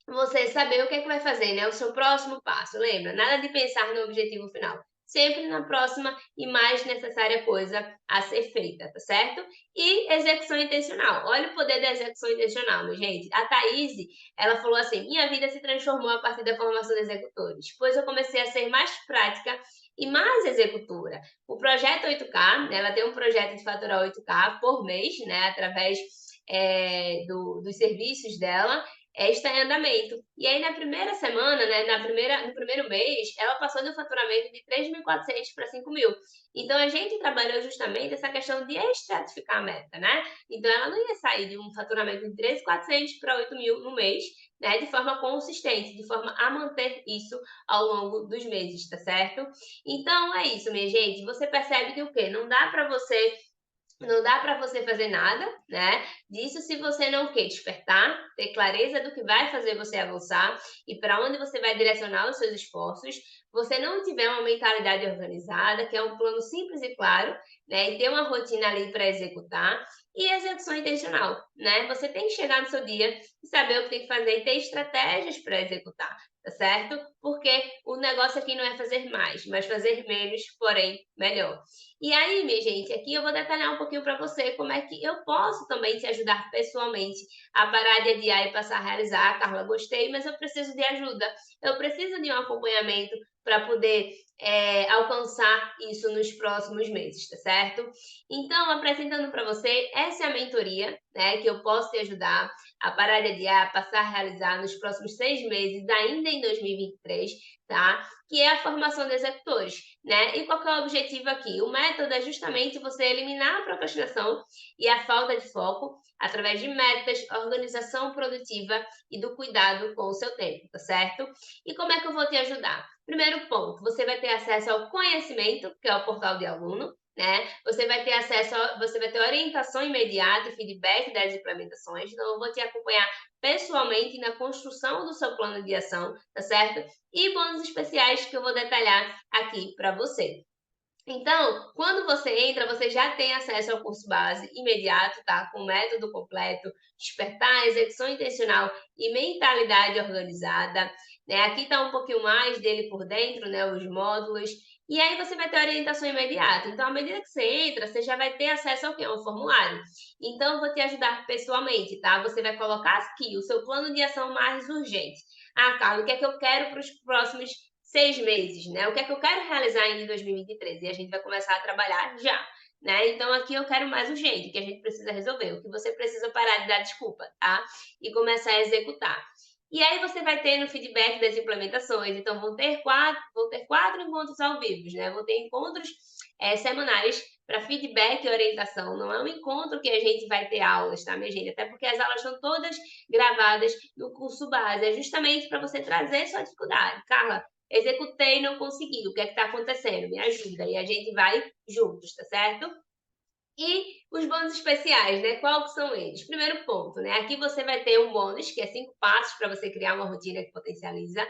você saber o que é que vai fazer, né? O seu próximo passo. Lembra? Nada de pensar no objetivo final. Sempre na próxima e mais necessária coisa a ser feita, tá certo? E execução intencional. Olha o poder da execução intencional, minha gente. A Thaís, ela falou assim: minha vida se transformou a partir da formação de executores, pois eu comecei a ser mais prática e mais executora. O projeto 8K, né, ela tem um projeto de faturar 8K por mês, né, através dos serviços dela, está em andamento. E aí, na primeira semana, né, no primeiro mês, ela passou de um faturamento de 3.400 para 5.000. Então, a gente trabalhou justamente essa questão de estratificar a meta, né? Então, ela não ia sair de um faturamento de 3.400 para 8.000 no mês, né, de forma consistente, de forma a manter isso ao longo dos meses, tá certo? Então, é isso, minha gente. Você percebe que o quê? Não dá para você fazer nada, né? Disso se você não quer despertar, ter clareza do que vai fazer você avançar e para onde você vai direcionar os seus esforços. Você não tiver uma mentalidade organizada, que é um plano simples e claro, né? E ter uma rotina ali para executar e execução intencional, né? Você tem que chegar no seu dia e saber o que tem que fazer e ter estratégias para executar, tá certo? Porque o negócio aqui não é fazer mais, mas fazer menos, porém melhor. E aí, minha gente, aqui eu vou detalhar um pouquinho para você como é que eu posso também te ajudar pessoalmente a parar de adiar e passar a realizar. Carla, gostei, mas eu preciso de ajuda. Eu preciso de um acompanhamento para poder alcançar isso nos próximos meses, tá certo? Então, apresentando para você, essa é a mentoria, né, que eu posso te ajudar a parar de adiar, passar a realizar nos próximos 6 meses, ainda em 2023, tá? Que é a formação de executores, né? E qual que é o objetivo aqui? O método é justamente você eliminar a procrastinação e a falta de foco através de metas, organização produtiva e do cuidado com o seu tempo, tá certo? E como é que eu vou te ajudar? Primeiro ponto, você vai ter acesso ao conhecimento, que é o portal de aluno, né? Você vai ter acesso, você vai ter orientação imediata e feedback das implementações. Então, eu vou te acompanhar pessoalmente na construção do seu plano de ação, tá certo? E bônus especiais que eu vou detalhar aqui para você. Então, quando você entra, você já tem acesso ao curso base imediato, tá? Com método completo, despertar, execução intencional e mentalidade organizada, né? Aqui tá um pouquinho mais dele por dentro, né? Os módulos. E aí você vai ter orientação imediata. Então, à medida que você entra, você já vai ter acesso ao quê? Ao formulário. Então, eu vou te ajudar pessoalmente, tá? Você vai colocar aqui o seu plano de ação mais urgente. Ah, Carla, o que é que eu quero para os próximos 6 meses, né? O que é que eu quero realizar ainda em 2023? E a gente vai começar a trabalhar já, né? Então aqui eu quero mais urgente, o que a gente precisa resolver, o que você precisa parar de dar desculpa, tá? E começar a executar. E aí você vai ter no feedback das implementações, então vão ter quatro encontros ao vivo, né? Vão ter encontros semanais para feedback e orientação. Não é um encontro que a gente vai ter aulas, tá, minha gente? Até porque as aulas estão todas gravadas no curso base. É justamente para você trazer sua dificuldade. Carla, executei e não consegui. O que é que está acontecendo? Me ajuda. E a gente vai juntos, tá certo? E os bônus especiais, né? Qual que são eles? Primeiro ponto, né? Aqui você vai ter um bônus, que é 5 passos para você criar uma rotina que potencializa.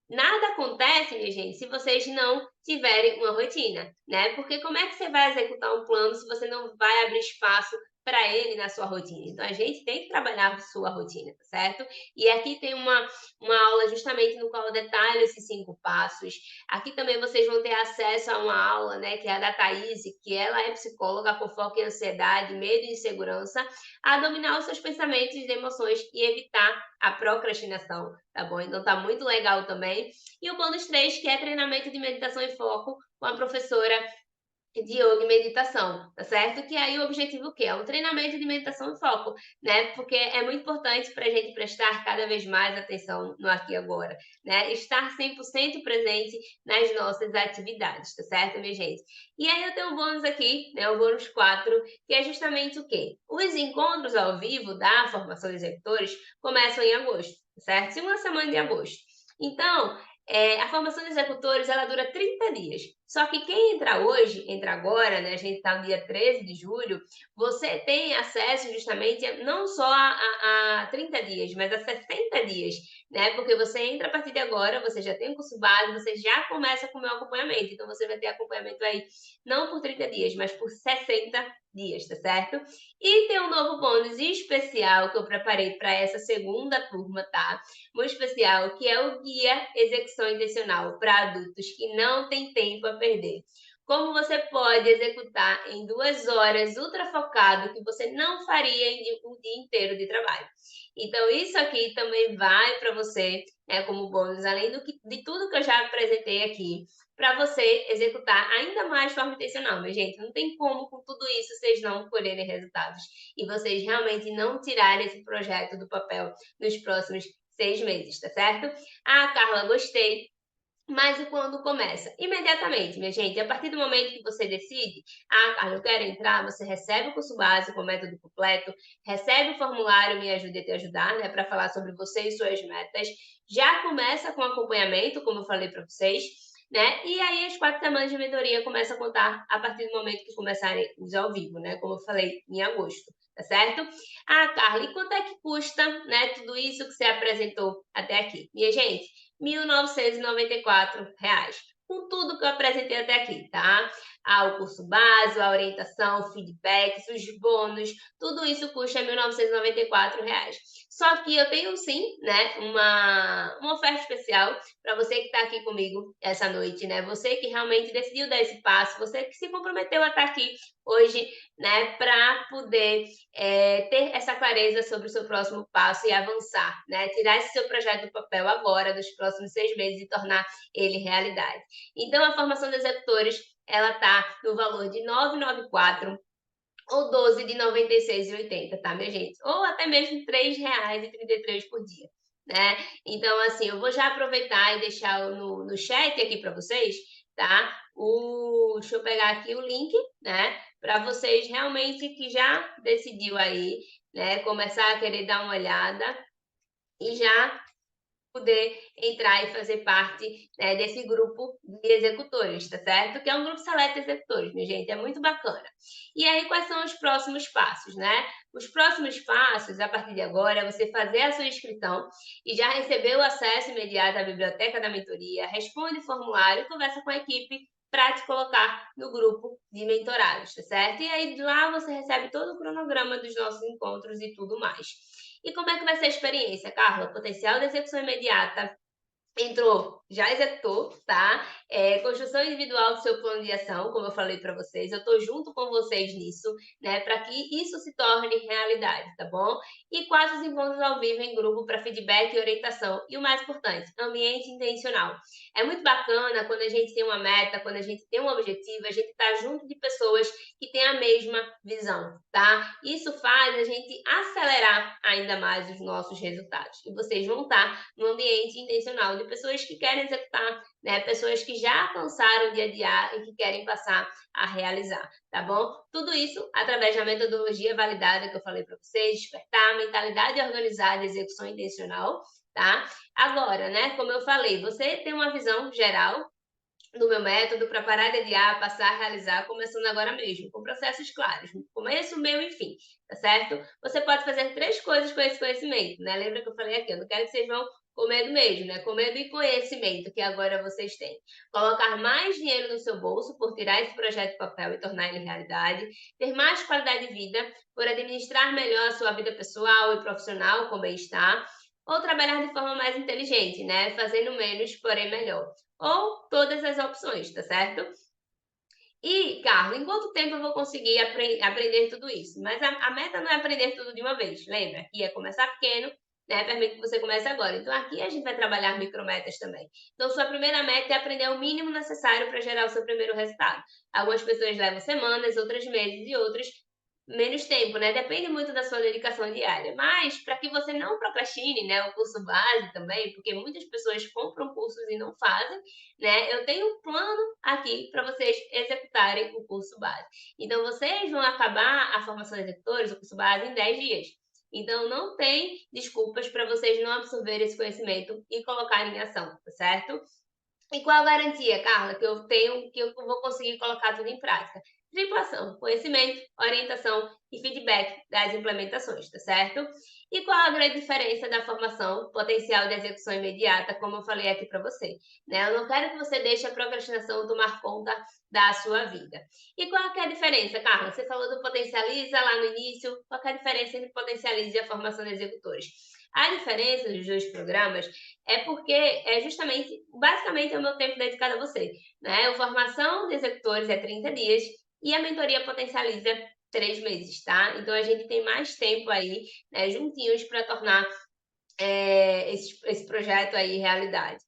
Nada acontece, minha gente, se vocês não tiverem uma rotina, né? Porque como é que você vai executar um plano se você não vai abrir espaço para ele na sua rotina? Então a gente tem que trabalhar a sua rotina, tá certo? E aqui tem uma aula justamente no qual eu detalho esses 5 passos. Aqui também vocês vão ter acesso a uma aula, né, que é a da Thaís, que ela é psicóloga com foco em ansiedade, medo e insegurança, a dominar os seus pensamentos e emoções e evitar a procrastinação, tá bom? Então tá muito legal também. E o bônus 3, que é treinamento de meditação e foco com a professora de yoga e meditação, tá certo? Que aí o objetivo o quê? É um treinamento de meditação e foco, né? Porque é muito importante para a gente prestar cada vez mais atenção no aqui e agora, né? Estar 100% presente nas nossas atividades, tá certo, minha gente? E aí eu tenho um bônus aqui, né? O bônus 4, que é justamente o quê? Os encontros ao vivo da formação de executores começam em agosto, tá certo? Segunda semana de agosto. Então, a formação de executores ela dura 30 dias. Só que quem entra hoje, entra agora, né? A gente está no dia 13 de julho, você tem acesso justamente não só a 30 dias, mas a 60 dias, né? Porque você entra a partir de agora, você já tem o curso base, você já começa com o meu acompanhamento. Então você vai ter acompanhamento aí não por 30 dias, mas por 60 dias, tá certo? E tem um novo bônus especial que eu preparei para essa segunda turma, tá? Muito especial, que é o Guia Execução Intencional para adultos que não têm tempo a perder. Como você pode executar em 2 horas, ultra focado, que você não faria em um dia inteiro de trabalho. Então, isso aqui também vai para você, né, como bônus, além de tudo que eu já apresentei aqui, para você executar ainda mais de forma intencional, minha gente. Não tem como, com tudo isso, vocês não colherem resultados e vocês realmente não tirarem esse projeto do papel nos próximos 6 meses, tá certo? Ah, Carla, gostei. Mas e quando começa? Imediatamente, minha gente. A partir do momento que você decide, ah, Carla, eu quero entrar, você recebe o curso básico, o método completo, recebe o formulário Me Ajude a Te Ajudar, né, para falar sobre você e suas metas. Já começa com acompanhamento, como eu falei para vocês, né? E aí as 4 semanas de mentoria começam a contar a partir do momento que começarem os ao vivo, né? Como eu falei, em agosto, tá certo? Ah, Carla, e quanto é que custa, né, tudo isso que você apresentou até aqui? Minha gente, R$ 1.994, com tudo que eu apresentei até aqui, tá? O curso base, a orientação, feedbacks, os bônus, tudo isso custa R$ 1.994. Só que eu tenho sim, né, uma oferta especial para você que está aqui comigo essa noite, né? Você que realmente decidiu dar esse passo, você que se comprometeu a estar aqui hoje, né, para poder ter essa clareza sobre o seu próximo passo e avançar, né? Tirar esse seu projeto do papel agora, dos próximos 6 meses e tornar ele realidade. Então, a formação de executores, ela tá no valor de 994 ou 12 de 96,80, tá, minha gente? Ou até mesmo R$ 3,33 por dia, né? Então, assim, eu vou já aproveitar e deixar no chat aqui para vocês, tá? Deixa eu pegar aqui o link, né? Para vocês realmente que já decidiu aí, né? Começar a querer dar uma olhada e já poder entrar e fazer parte, né, desse grupo de executores, tá certo? Que é um grupo seleto de executores, minha gente, é muito bacana. E aí, quais são os próximos passos, né? Os próximos passos, a partir de agora, é você fazer a sua inscrição e já receber o acesso imediato à biblioteca da mentoria, responde o formulário e conversa com a equipe para te colocar no grupo de mentorados, tá certo? E aí, de lá, você recebe todo o cronograma dos nossos encontros e tudo mais. E como é que vai ser a experiência, Carla? Potencial de execução imediata, entrou, já executou, tá? Construção individual do seu plano de ação, como eu falei para vocês, eu estou junto com vocês nisso, né, para que isso se torne realidade, tá bom? E 4 encontros ao vivo em grupo para feedback e orientação. E o mais importante, ambiente intencional. É muito bacana quando a gente tem uma meta, quando a gente tem um objetivo, a gente tá junto de pessoas que têm a mesma visão, tá? Isso faz a gente acelerar ainda mais os nossos resultados. E vocês vão estar no ambiente intencional de pessoas que querem executar, né? Pessoas que já alcançaram o dia a dia e que querem passar a realizar, tá bom? Tudo isso através da metodologia validada que eu falei para vocês, despertar, mentalidade organizada, execução intencional, tá? Agora, né, como eu falei, você tem uma visão geral do meu método para parar de adiar, passar a realizar, começando agora mesmo, com processos claros, começo, meio e fim, tá certo? Você pode fazer 3 coisas com esse conhecimento, né? Lembra que eu falei aqui, eu não quero que vocês vão com medo mesmo, né? Com medo e conhecimento que agora vocês têm. Colocar mais dinheiro no seu bolso por tirar esse projeto de papel e tornar ele realidade, ter mais qualidade de vida por administrar melhor a sua vida pessoal e profissional com bem-estar, ou trabalhar de forma mais inteligente, né? Fazendo menos, porém melhor ou todas as opções, tá certo? E, Carlos, em quanto tempo eu vou conseguir aprender tudo isso? Mas a meta não é aprender tudo de uma vez, lembra? Que é começar pequeno, né? Permite que você comece agora. Então, aqui a gente vai trabalhar micrometas também. Então, sua primeira meta é aprender o mínimo necessário para gerar o seu primeiro resultado. Algumas pessoas levam semanas, outras meses e outras menos tempo, né? Depende muito da sua dedicação diária. Mas, para que você não procrastine, né, o curso base também, porque muitas pessoas compram cursos e não fazem, né? Eu tenho um plano aqui para vocês executarem o curso base. Então, vocês vão acabar a formação de executores, o curso base, em 10 dias. Então, não tem desculpas para vocês não absorverem esse conhecimento e colocarem em ação, tá certo? E qual a garantia, Carla, que eu tenho, que eu vou conseguir colocar tudo em prática? Tripulação, conhecimento, orientação e feedback das implementações, tá certo? E qual a grande diferença da formação potencial de execução imediata, como eu falei aqui para você? Né? Eu não quero que você deixe a procrastinação tomar conta da sua vida. E qual que é a diferença, Carla? Você falou do potencializa lá no início, qual que é a diferença entre potencializa e a formação de executores? A diferença dos dois programas é porque é justamente, basicamente, é o meu tempo dedicado a você, né? A formação de executores é 30 dias e a mentoria potencializa 3 meses, tá? Então a gente tem mais tempo aí, né, juntinhos para tornar esse projeto aí realidade.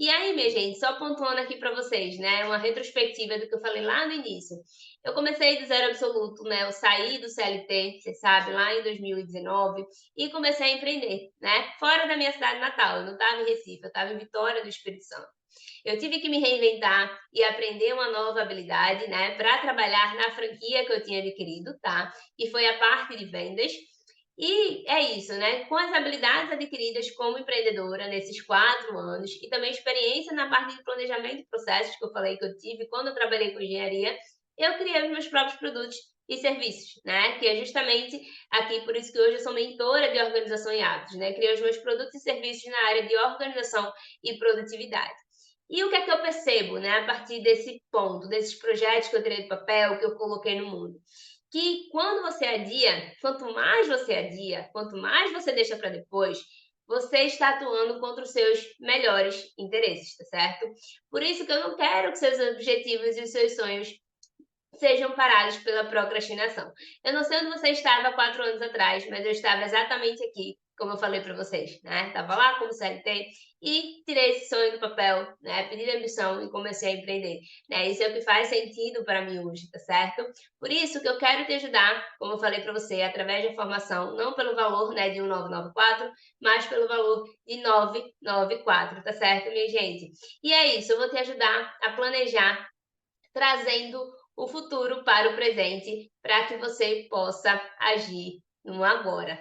E aí, minha gente, só pontuando aqui para vocês, né, uma retrospectiva do que eu falei lá no início. Eu comecei do zero absoluto, né, eu saí do CLT, você sabe, lá em 2019, e comecei a empreender, né, fora da minha cidade natal. Eu não estava em Recife, eu estava em Vitória do Espírito Santo. Eu tive que me reinventar e aprender uma nova habilidade, né, para trabalhar na franquia que eu tinha adquirido, tá? Que foi a parte de vendas. E é isso, né? Com as habilidades adquiridas como empreendedora nesses 4 anos e também experiência na parte de planejamento de processos que eu falei que eu tive quando eu trabalhei com engenharia, eu criei os meus próprios produtos e serviços, né? Que é justamente aqui, por isso que hoje eu sou mentora de organização e hábitos, né? Criei os meus produtos e serviços na área de organização e produtividade. E o que é que eu percebo, né, a partir desse ponto, desses projetos que eu tirei do papel, que eu coloquei no mundo? Que quando você adia, quanto mais você deixa para depois, você está atuando contra os seus melhores interesses, tá certo? Por isso que eu não quero que seus objetivos e os seus sonhos sejam parados pela procrastinação. Eu não sei onde você estava 4 anos atrás, mas eu estava exatamente aqui, como eu falei para vocês, né, estava lá como CLT e tirei esse sonho do papel, né, pedi ambição e comecei a empreender, né, isso é o que faz sentido para mim hoje, tá certo? Por isso que eu quero te ajudar, como eu falei para você, através da formação, não pelo valor, né, de 1.994, mas pelo valor de 994, tá certo, minha gente? E é isso, eu vou te ajudar a planejar trazendo o futuro para o presente, para que você possa agir no agora.